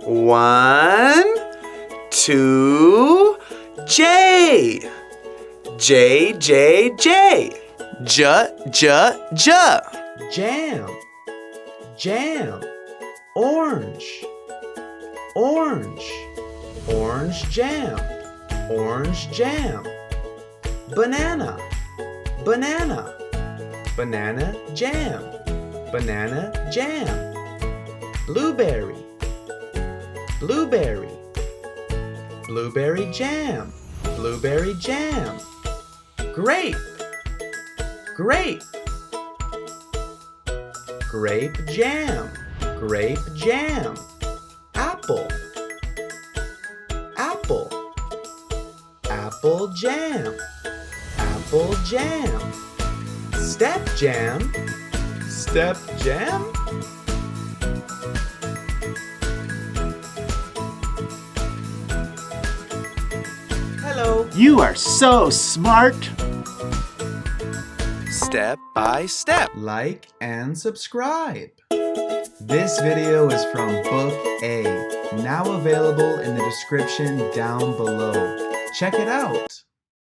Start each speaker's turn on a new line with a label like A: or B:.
A: 1, 2, J. J, J, J. J, J, J.
B: Jam, jam. Orange, orange. Orange jam, orange jam. Banana, banana. Banana jam, banana jam. Blueberry, blueberry. Blueberry jam, blueberry jam. Grape, grape. Grape jam, grape jam. Apple, apple. Apple jam, apple jam. Step jam, step jam. Hello.
C: You are so smart.
A: Step by step.
B: Like and subscribe. This video is from Book A, now available in the description down below. Check it out.